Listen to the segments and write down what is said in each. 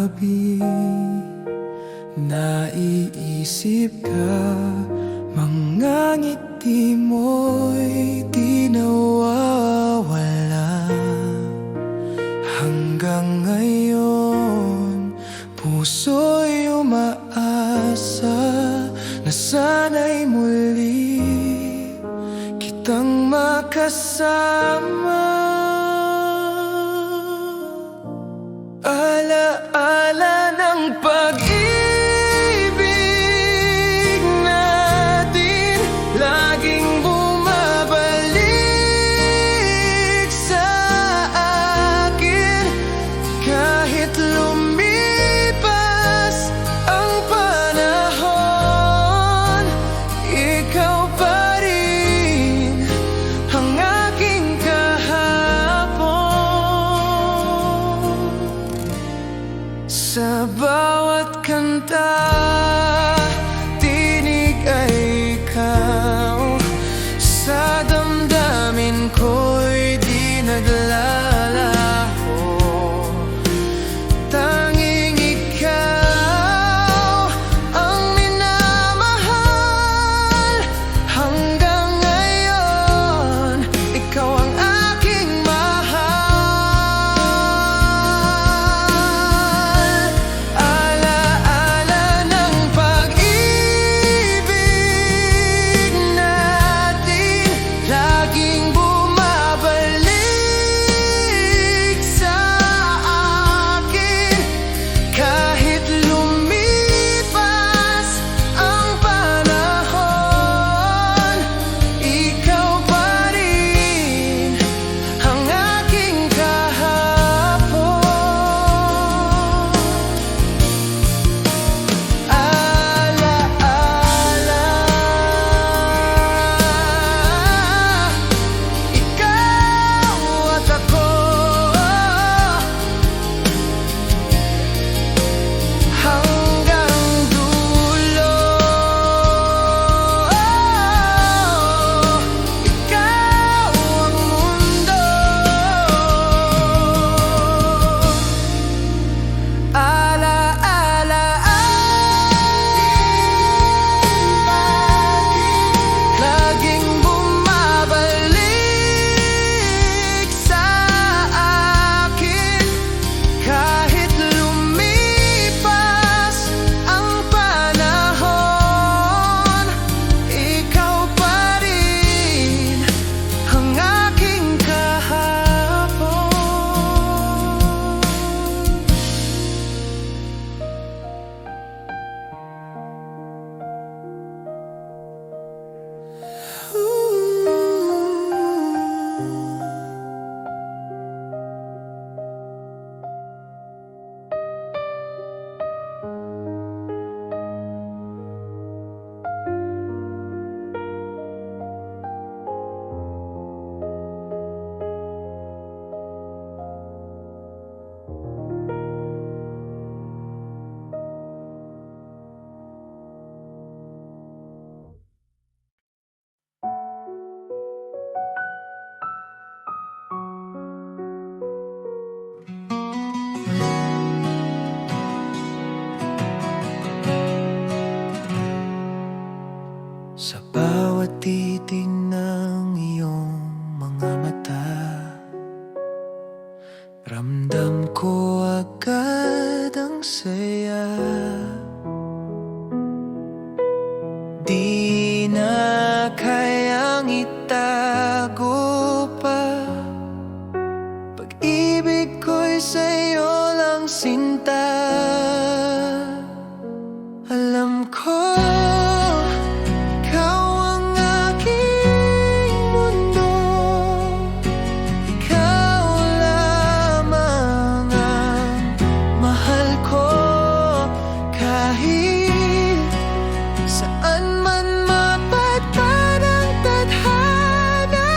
gabi, naiisip ka. Mga ngiti mo'y di nawawala. Hanggang ngayon, puso'y umaasa na sana'y muli kitang makasama. Ala-ala ng pag-ibig natin, laging bumabalik sa akin. Kahit lumipas ang panahon, ikaw pa rin ang aking kahapon. Sa bawat kanta, tinig ay ikaw. Sa damdamin ko'y di naglalaho. Tanging ikaw ang minamahal. Hanggang ngayon, ikaw ang aking mahal. Ala-ala ng pag-ibig natin, laging bumabalik sa akin. Kahit lumipas ang panahon, ikaw pa rin ang aking kahapon. Ala-ala, ikaw at ako, hanggang dulo. Ikaw ang mundo. Ala-ala, laging bumabalik sa akin. Kahit lumipas ang panahon, ikaw pa rin ang aking kahapon. Sa bawat titig ng iyong mga mata, ramdam ko agad ang saya. Di na kayang itago pa, pag-ibig ko'y sa'yo lang sinta. Alam ko ikaw ang aking mundo, ikaw lamang ang mahal ko. Kahit saan man mapadpad ang tadhana,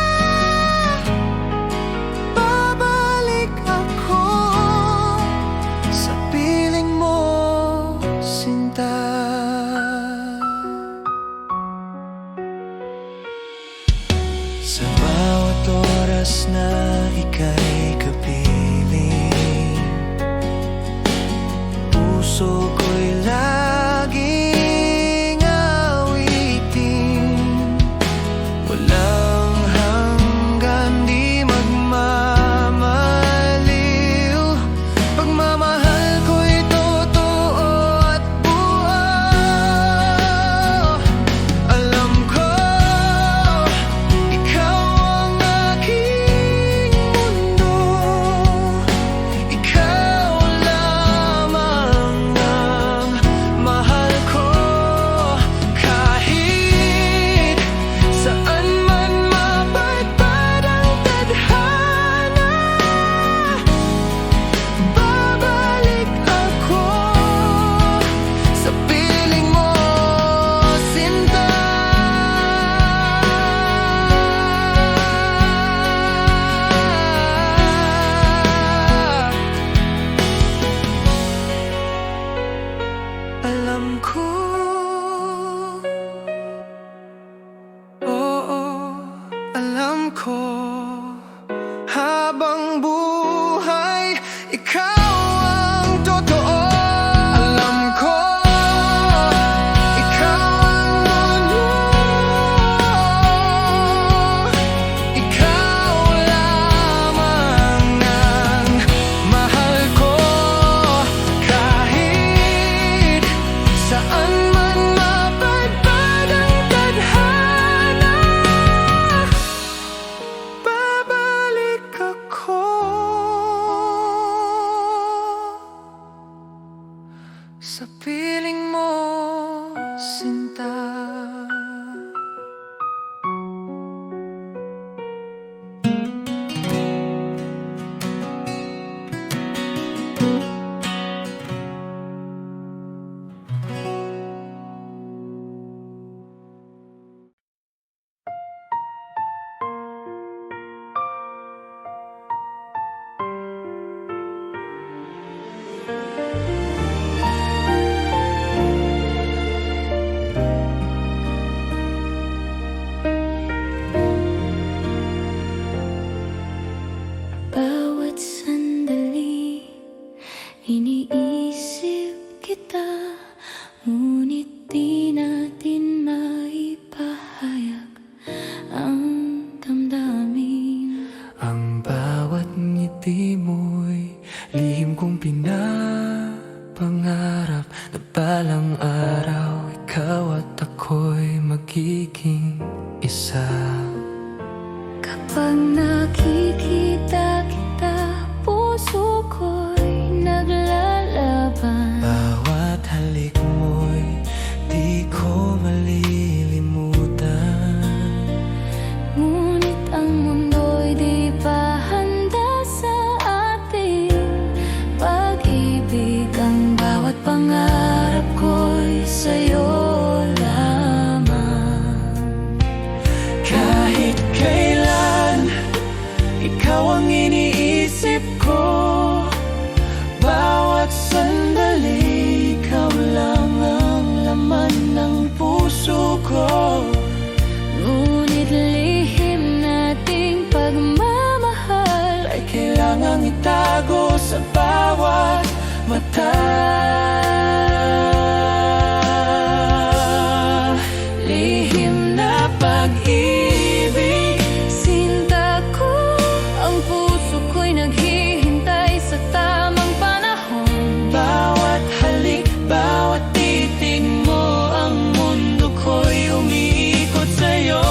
babalik ako sa piling mo, sinta. Sa bawat oras na ika'y kapiling, ko habang buhay, ikaw ang totoo. Alam ko, ikaw ang mundo. Ikaw lamang ang mahal ko. Kahit saan man mapadpad ang tadhana, babalik ako sa piling mo, sinta. Bawat sandali, iniisip kita, ngunit di natin maipahayag ang damdamin. Ang bawat ngiti mo'y lihim kong pinapangarap, na balang araw ikaw at ako'y magiging isa. Kapag nakikita kita, puso ko'y naglalaban. Bawat halik mo'y di ko malilimutan. Ngunit ang mundo'y di pa handa sa ating pag-ibig. Ang bawat pangarap ko'y sa'yo lamang. Kahit kailan, ikaw ang iniisip ko. Bawat sandali, ikaw lang ang laman ng puso ko. Ngunit lihim nating pagmamahal Ay kailangang itago sa bawat mata. Lihim na pag-ibig, sinta ko. Ang puso ko'y naghihintay sa tamang panahon. bawat halik, bawat titig mo, ang mundo ko'y umiikot sa'yo.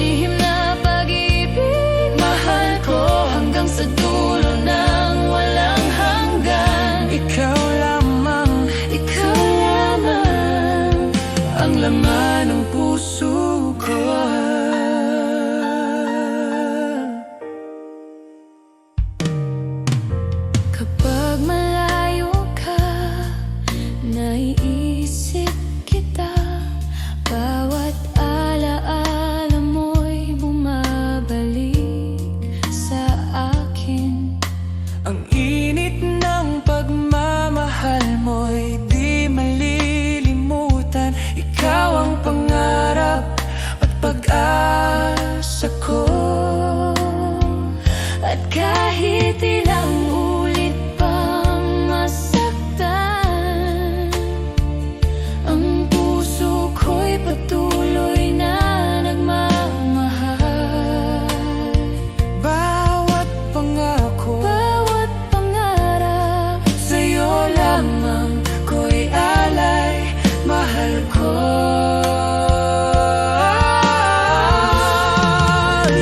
Lihim na pag-ibig, Mahal ko hanggang sa dulo ng walang hanggan. ikaw lamang, Ikaw lamang ang laman ng puso ko. kapag malayo ka, naiisip kita. Bawat alaala mo'y bumabalik sa akin. Ang init ng pagmamahal mo'y di malilimutan. Ikaw ang pangarap at pag-asa ko. At kahit ilang ulit pang masaktan, ang puso ko'y patuloy na nagmamahal. Bawat pangako, Bawat pangarap, sa'yo lamang ko'y alay. Mahal ko.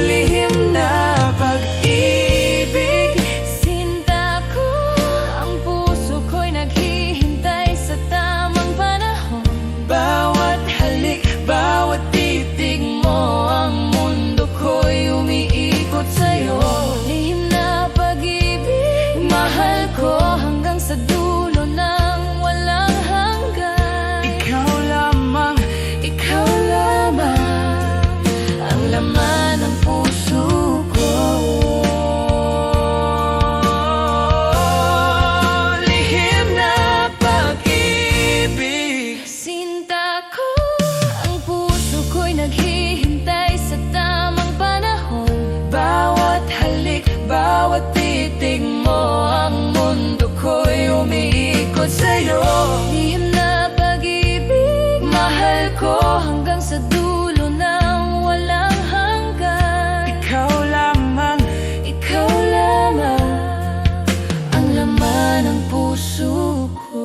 Lihim na pag-ibig, sinta mo, ang mundo ko'y umiikot sa'yo. Lihim na pag-ibig, mahal ko hanggang sa dulo ng walang hanggan. Ikaw lamang ang laman ng puso ko.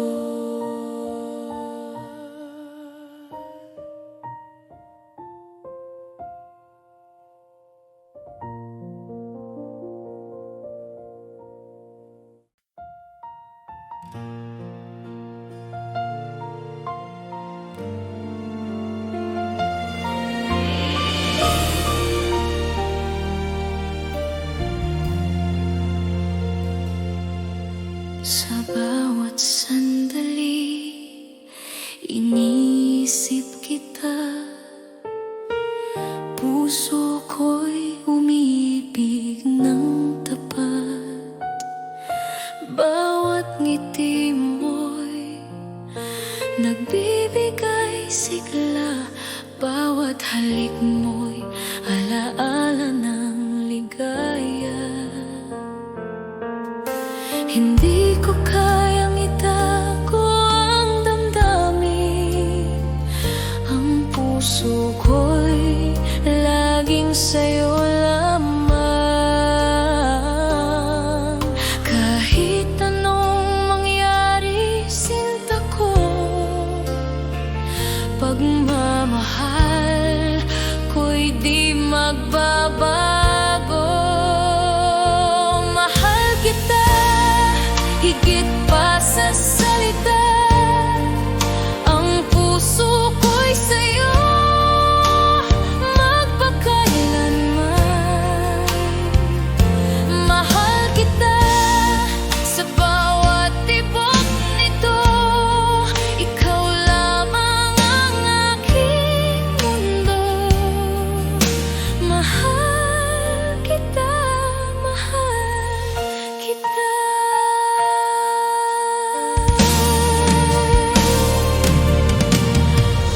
Sa bawat sandali, iniisip kita. Puso ko'y umiibig ng tapat. Bawat ngiti mo'y nagbibigay sigla. Bawat halik mo'y alaala ng ligaya. Hindi ko kayang itago ang damdamin. Ang puso ko'y laging sa'yo lamang. Kahit anong mangyari, sinta ko, pagmamahal ko'y di magbabago. Mahal kita higit pa sa salita. Ang puso ko'y sa'yo magpakailanman. Mahal kita sa bawat tibok nito. Ikaw lamang ang aking mundo. Mahal kita, mahal kita.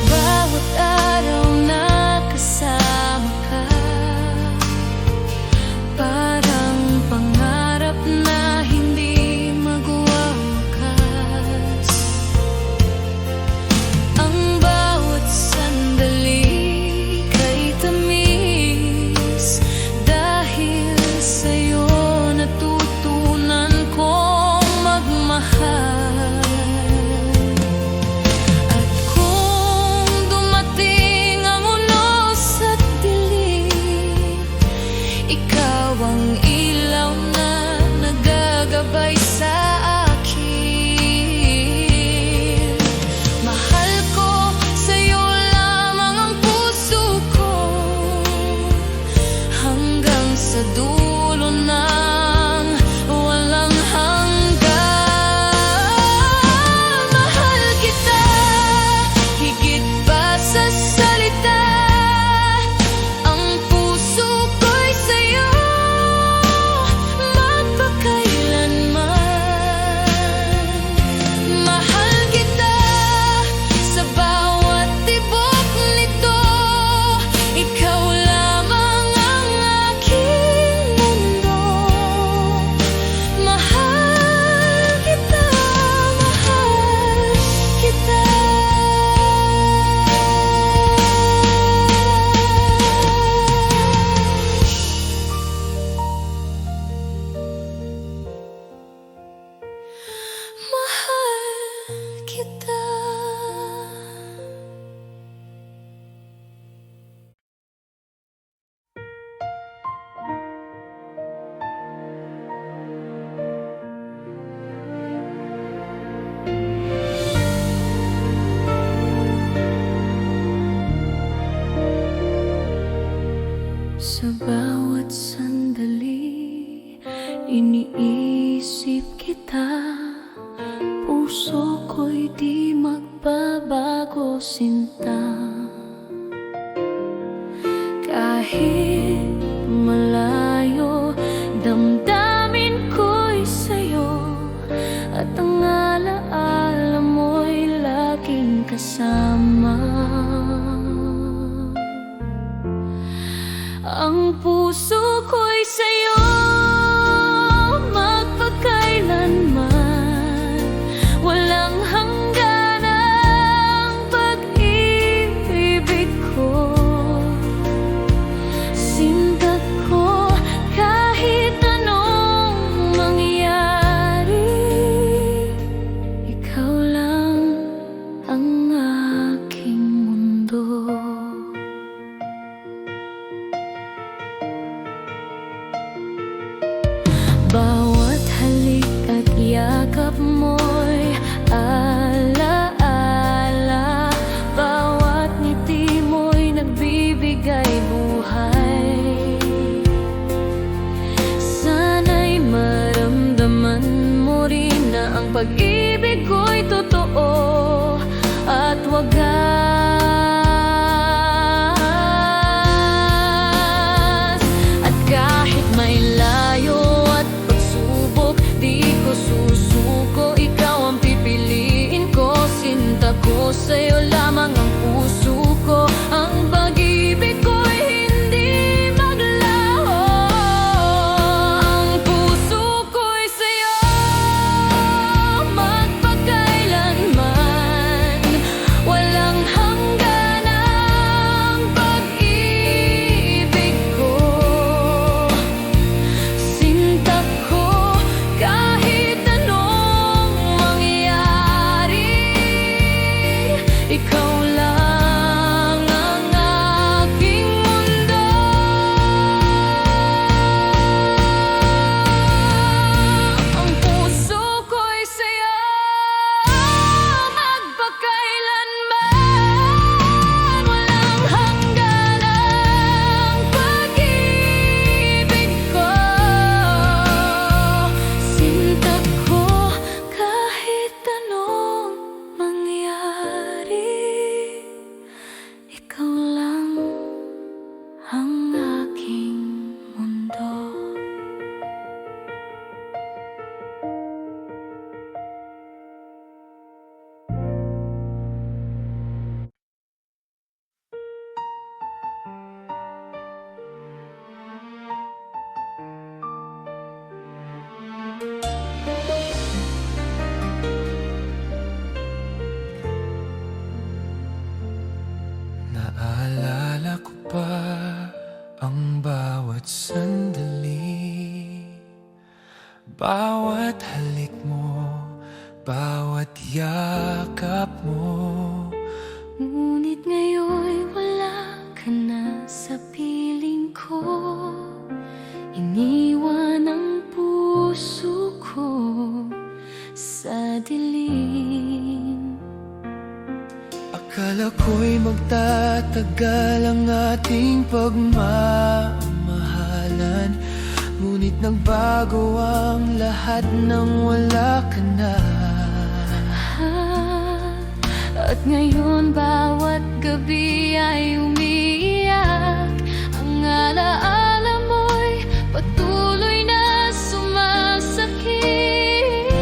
Bawat araw na kasama ka, parang pangarap na hindi magwawakas. Ang bawat sandali kay tamis, dahil sa'yo natutunan kong magmahal. At kung dumating ang unos at dilim, ikaw ang ilaw na nagagabay sa akin. Mahal ko, sa'yo lamang ang puso ko, hanggang sa dulo ng walang hanggan. Mahal kita higit pa sa salita. Ang puso ko'y sa'yo magpakailanman. Mahal kita sa bawat tibok nito. Ikaw lamang ang aking mundo. Mahal kita, mahal kita. Mahal kita. Sa bawat sandali, iniisip kita. Puso ko'y di magbabago, sinta. Kahit malayo, damdamin ko'y sa'yo. At ang alaala mo'y laging kasama. Ang puso ko'y sa'yo magpakailanman. yakap mo'y alaala, bawat ngiti mo'y nagbibigay buhay. Sana'y maramdaman mo rin na ang pag-ibig ko'y totoo at wagas. At kahit may layo at pagsubok, di ko susuko, ikaw ang pipiliin ko. Sinta ko sa'yo lamang ang puso ko, ang pag-ibig ko'y hindi maglaho. Ang puso ko'y sa'yo magpakailanman, walang hanggan ang pag-ibig ko. Sinta ko kahit anong mangyari, ikaw lang ang aking mundo. Ang puso ko'y sa'yo magpakailanman, walang hanggan ang pag-ibig ko. Sinta ko kahit anong mangyari, ikaw lang ang aking mundo. Naalala ko pa ang bawat sandali, bawat halik mo, bawat yakap mo. Ngunit ngayon'y wala ka na sa piling ko, iniwan ang puso ko sa dilim. Akala ko'y magtatagal ang ating pagmamahalan, ngunit nagbago ang lahat nang wala ka na. At ngayon bawat gabi ay umiiyak, ang alaala mo'y patuloy na sumasakit.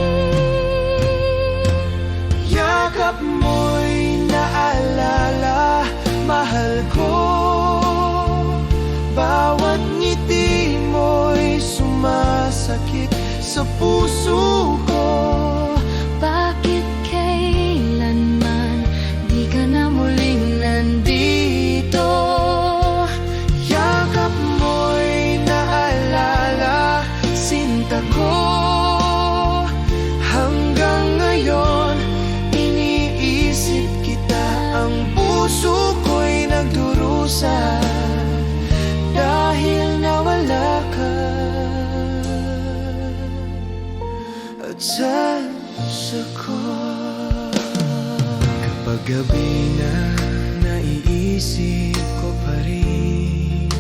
Yakap mo'y naalala, mahal ko. Bawat ngiti mo'y sumasakit sa puso ko. Bakit kailanman di ka na muling nandito? Yakap mo'y naalala, sinta ko. Hanggang ngayon, iniisip kita. Ang puso ko'y nagdurusa dahil nawala ka. At sa ko, kapag gabi na naiisip ko pa rin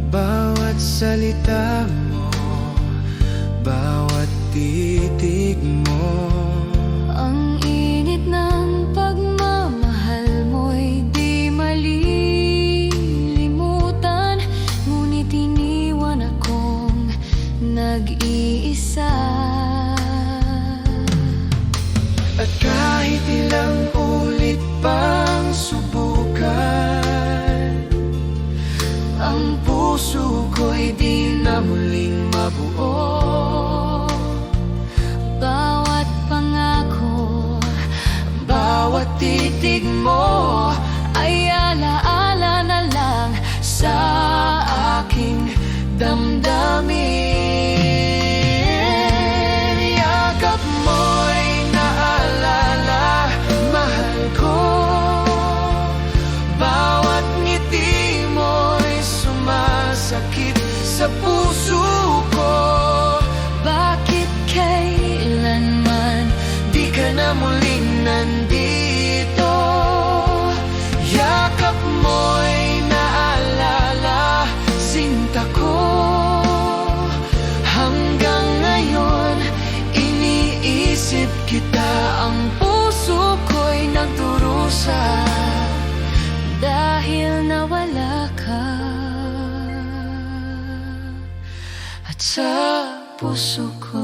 bawat salita mo, bawat titig mo. Ang init ng pagmamahal mo'y di malilimutan, ngunit iniwan akong nag-iisa. At kahit ilang ulit pang subukan, ang puso ko'y di na muling mabuo. Bawat pangako, Bawat titig mo ay alaala na lang sa aking damdamin. yakap mo'y naalala, mahal ko. Bawat ngiti mo'y sumasakit sa puso ko. Bakit kailanman pag-asa dahil nawala ka. at sa puso ko.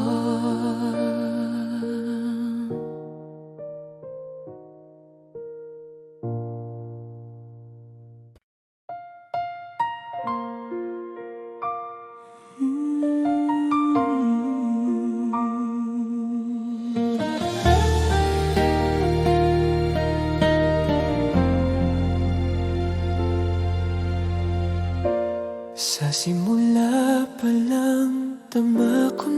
Sa simula pa lang tama ko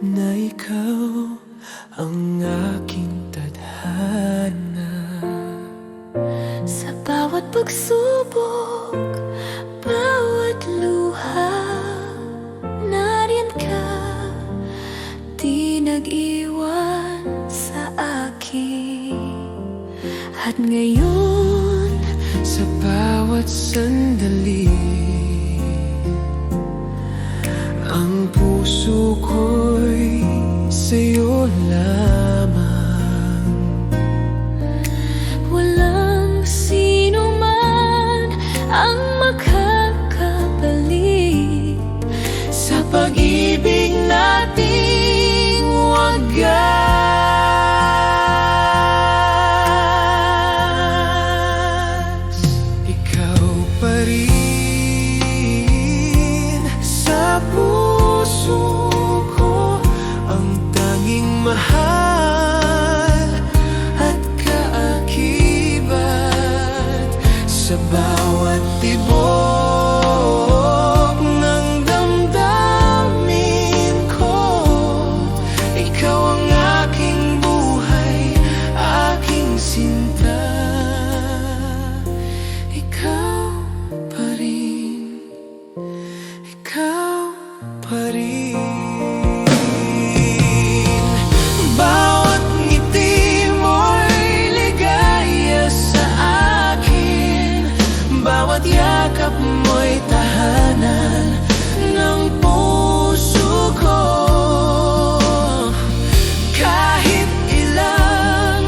na ikaw ang aking tadhana. Sa bawat pagsubok, bawat luha, nariyan ka, di nag-iwan sa akin. At ngayon, sa bawat sandali, ang puso ko'y sa'yo lamang. walang sino man ang makakabalik Sa pag-ibig nating wagas, ikaw pa rin sa puso ko, ang tanging mahal at kaakibat. Sa bawat tibok ng damdamin ko, ikaw ang aking buhay, aking sinta. Ikaw pa rin, ikaw pa rin. Bawat ngiti mo'y ligaya sa akin, bawat yakap mo'y tahanan ng puso ko. Kahit ilang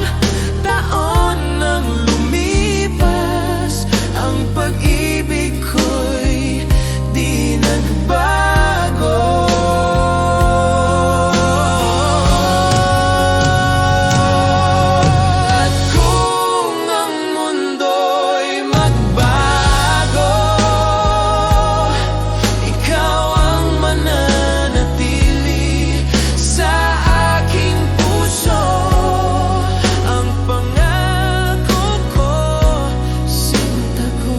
taon nang lumipas, ang pag-ibig ko'y di nagbago. At kung ang mundo'y magbago, ikaw ang mananatili sa aking puso. Ang pangako ko, sinta ko,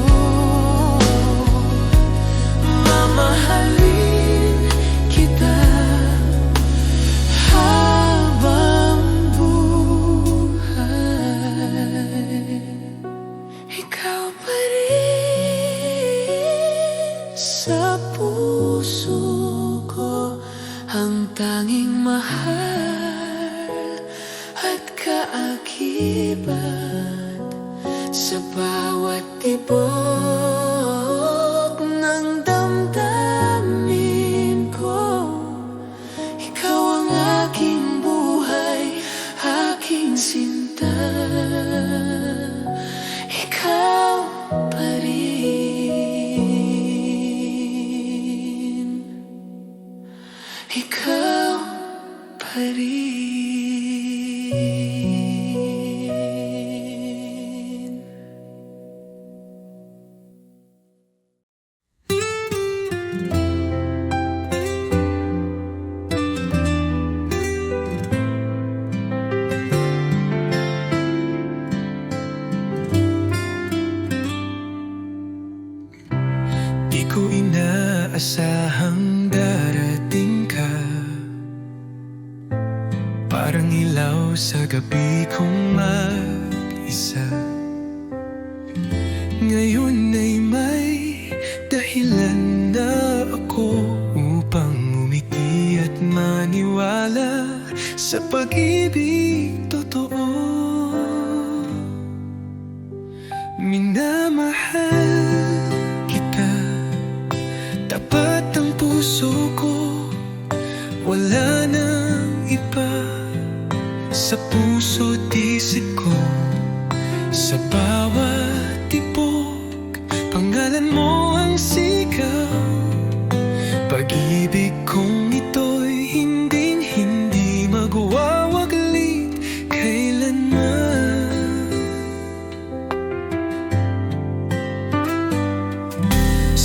mamahalin kita habang buhay. Ikaw pa rin sa puso ko, ang tanging mahal at kaakibat. Sa bawat tibok ng damdamin ko, ikaw ang aking buhay, aking sinta. Ikaw pa rin, ikaw pa rin. Di ko inaasahang darating ka, parang ilaw sa gabi kong mag-isa. Ngayon ay may dahilan na ako upang umiti at maniwala sa pag-ibig totoo. Minamahal kita, tapat ang puso ko, wala nang iba.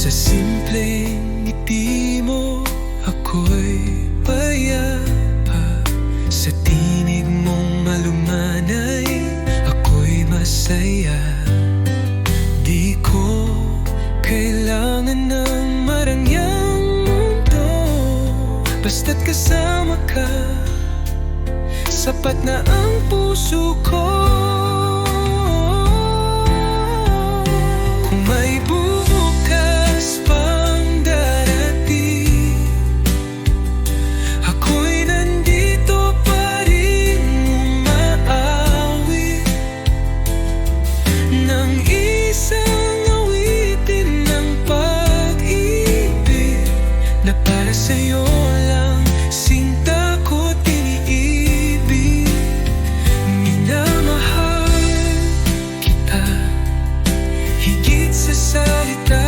Sa simpleng ngiti mo ako'y payapa. Sa tinig mong malumanay ako'y masaya. Di ko kailangan ng marangyang mundo, basta't kasama ka, sapat na ang puso ko. Kung may bubukas pang darating, ako'y nandito pa rin umaawit ng isang awitin ng pag-ibig na para sa'yo lang sinta ko't iniibig. Minamahal kita higit sa salita,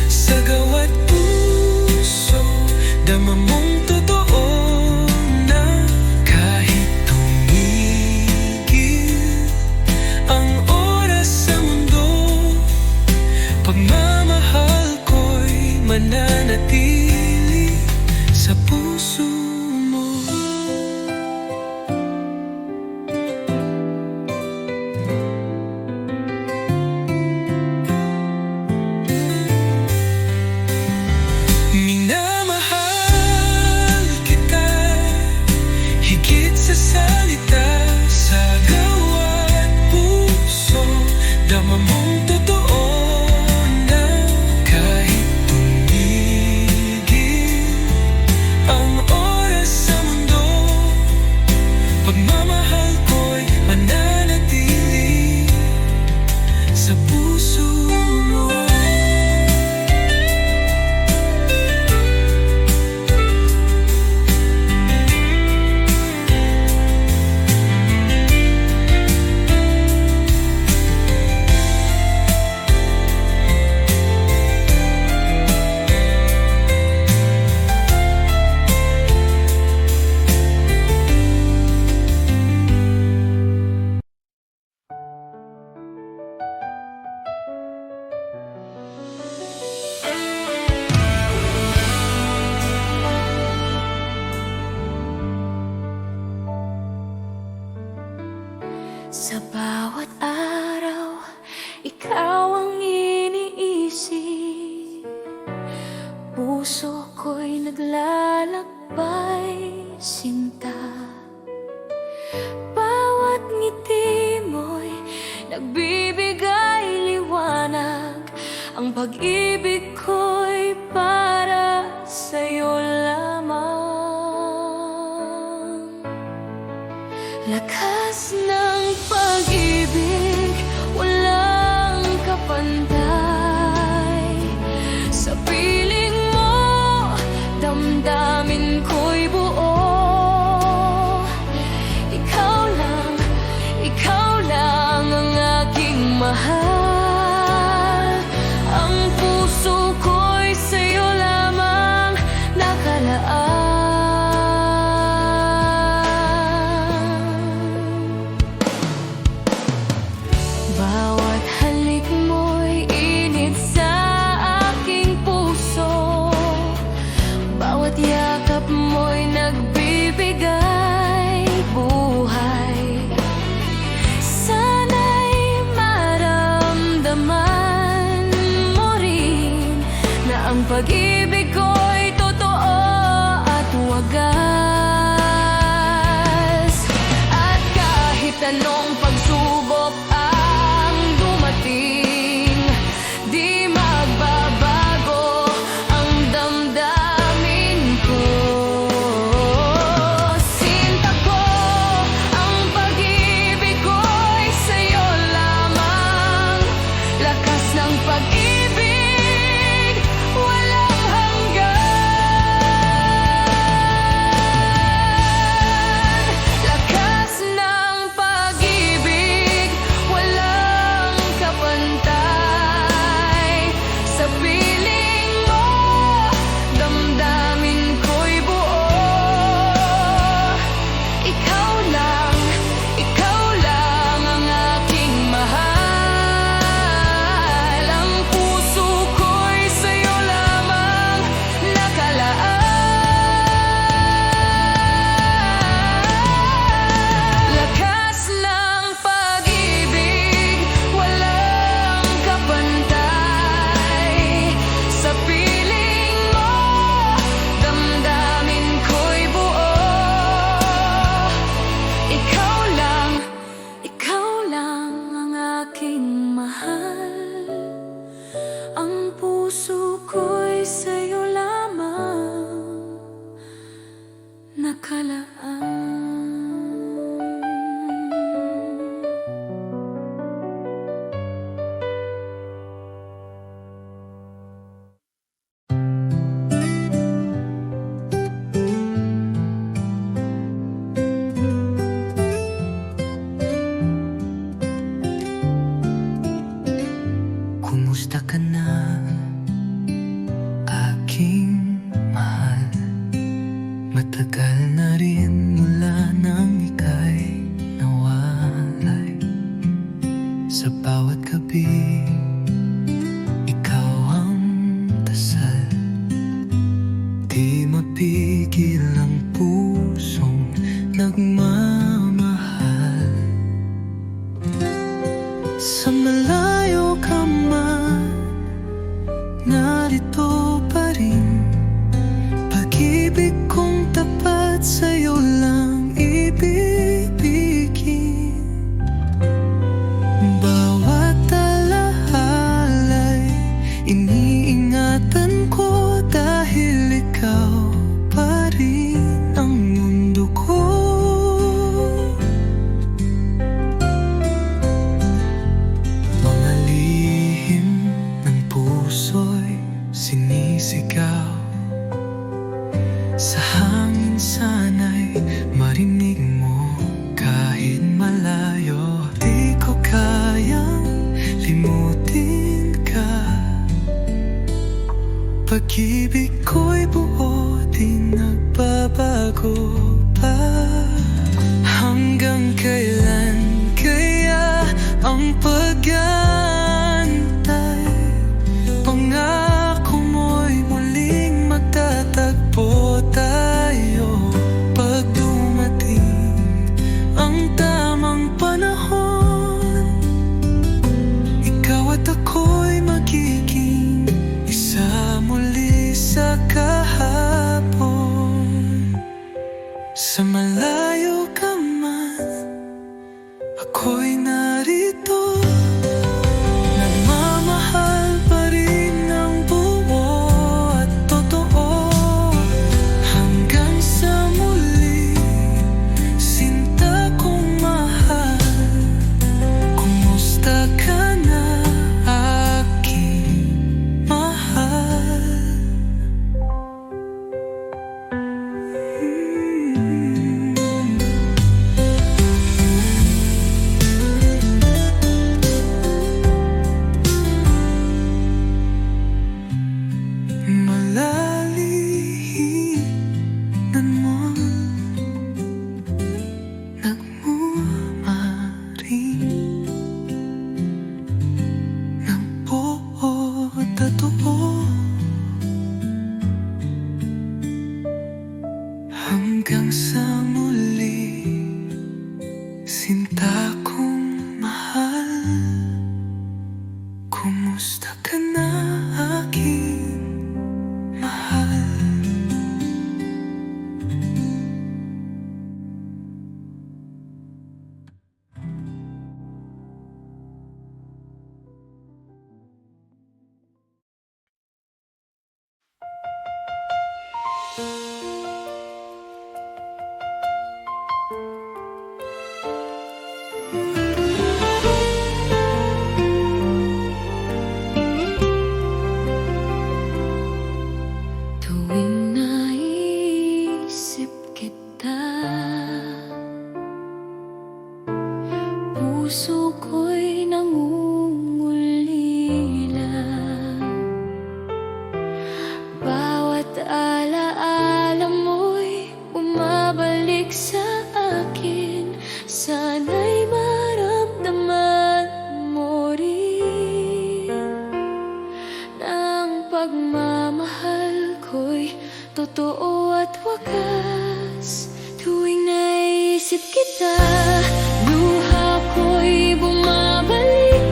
sa gawat puso dama mong totoo na kahit tumigil ang oras sa mundo, pagmamahal ko'y mananatili sa puso mo. Minamahal kita higit sa salita, sa gawat puso dama mong totoo na kahit tumigil ang oras sa mundo, pagmamahal ko'y mananatili sa puso mo. Sa bawat araw, ikaw ang iniisip. Puso ko'y naglalakbay, sinta. Bawat ngiti mo'y nagbibigay liwanag. Ang pag-ibig ko'y para sa'yo lamang. Lakas ng pag-ibig, walang kapantay. Sa piling mo, damdamin ko'y buo. Ikaw lang ang aking mahal. Ang puso ko'y sa'yo lamang nakalaan. Bawat halik mo'y init sa aking puso. Bawat yakap mo'y nagbibigay buhay. Sana'y maramdaman mo rin na ang pag-ibig ko'y totoo at wagas. At kahit anong pagsubok ang dumating, di magbabago ang damdamin ko. Sinta ko, ang pag-ibig ko'y sa'yo lamang. Lakas ng pag-ibig, walang hanggan. Lakas ng pag-ibig, walang kapantay. Sa piling mo, damdamin ko'y buo. Ikaw lang ang aking mahal. Ang narito pa rin. Pag-ibig kong tapat sa'yo lang ibibigin. Bawat alahala'y iniingatan ko, dahil ikaw pa rin ang mundo ko. Mga lihim ng puso'y sinisigaw, sa hangin sana'y marinig mo kahit malayo. Di ko kayang limutin ka, pag-ibig ko'y buo, di nagbabago pa. Hanggang kailan kaya ang pag-aantay? Pangako mo'y muling magtatagpo tayo. Pag dumating ang tamang panahon, ikaw at ako'y magiging isa muli sa kahapon. Sa malayo ka man, ako'y narito. Nagmamahal pa rin ng buo at totoo. Hanggang sa muli, sinta kong mahal. Kumusta ka na, aking mahal? Malalihinan mo, nagmamaring ng buo at totoo. Hanggang sa muli, sinta kong mahal. Kumusta ka na, aking mahal? Tuwing naisip kita, puso ko'y nangungulila. Bawat alaala mo'y bumabalik sa akin. Sana'y maramdaman mo rin na ang pagmamahal ko'y totoo at wakas. Tuwing naisip kita, luha ko'y bumabalik.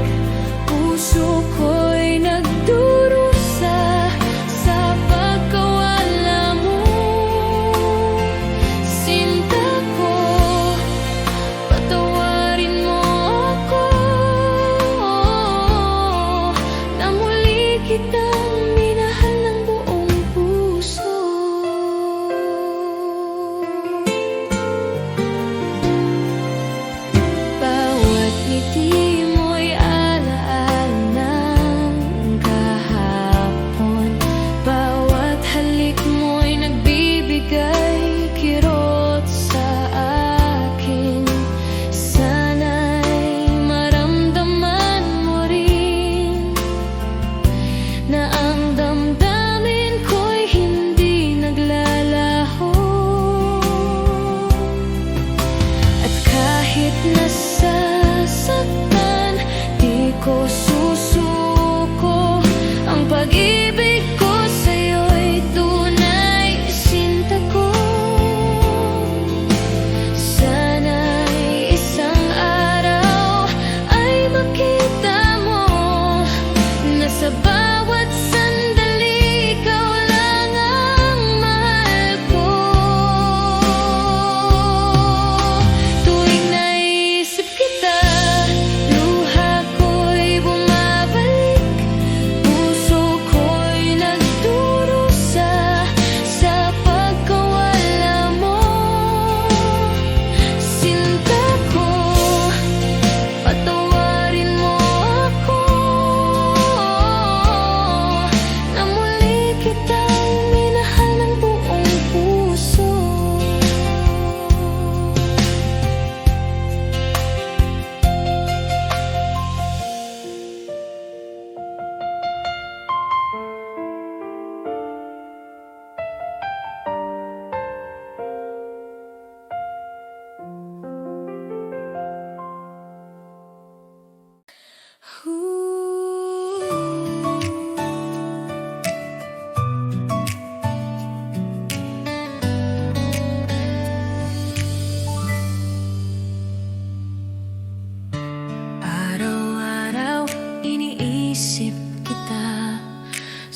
Puso ko'y nagdurusa sa pagkawala mo. Sinta ko, patawarin mo ako, na muli kitang minahal ng buong puso.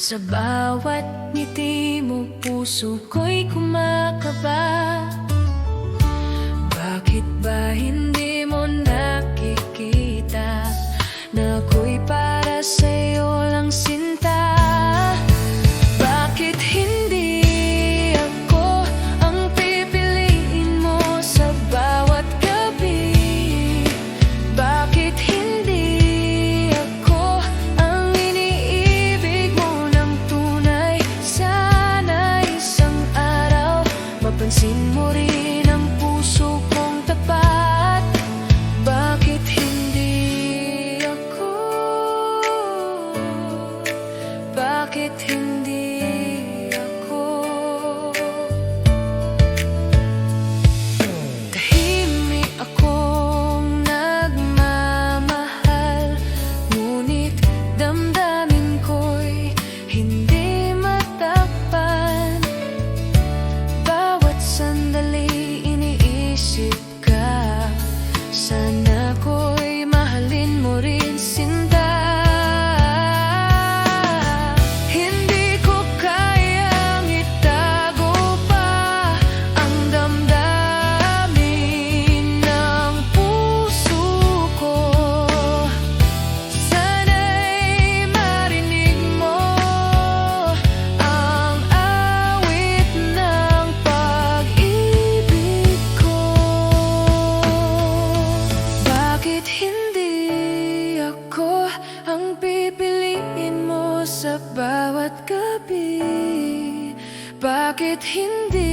Sa bawat ngiti mo, puso ko'y kumakaba. Bakit ba hindi mo nakikita na ako'y para sa'yo lang sinta? Bakit hindi ako ang pipiliin mo sa bawat gabi? Bakit hindi ako ang iniibig mo ng tunay? Sana isang araw mapansin mo rin ang puso kong tapat. Bakit hindi ako? Bakit hindi ako? Tahimik akong nagmamahal, ngunit damdamin ko'y hindi matakpan. Bawat sandali iniisip ka, sana ko'y mahalin mo rin sinta. Hindi ko kayang itago pa ang damdamin ng puso ko. Sana'y marinig mo ang awit ng pag-ibig ko. Bakit hindi ako ang pipiliin mo sa bawat gabi? Bakit hindi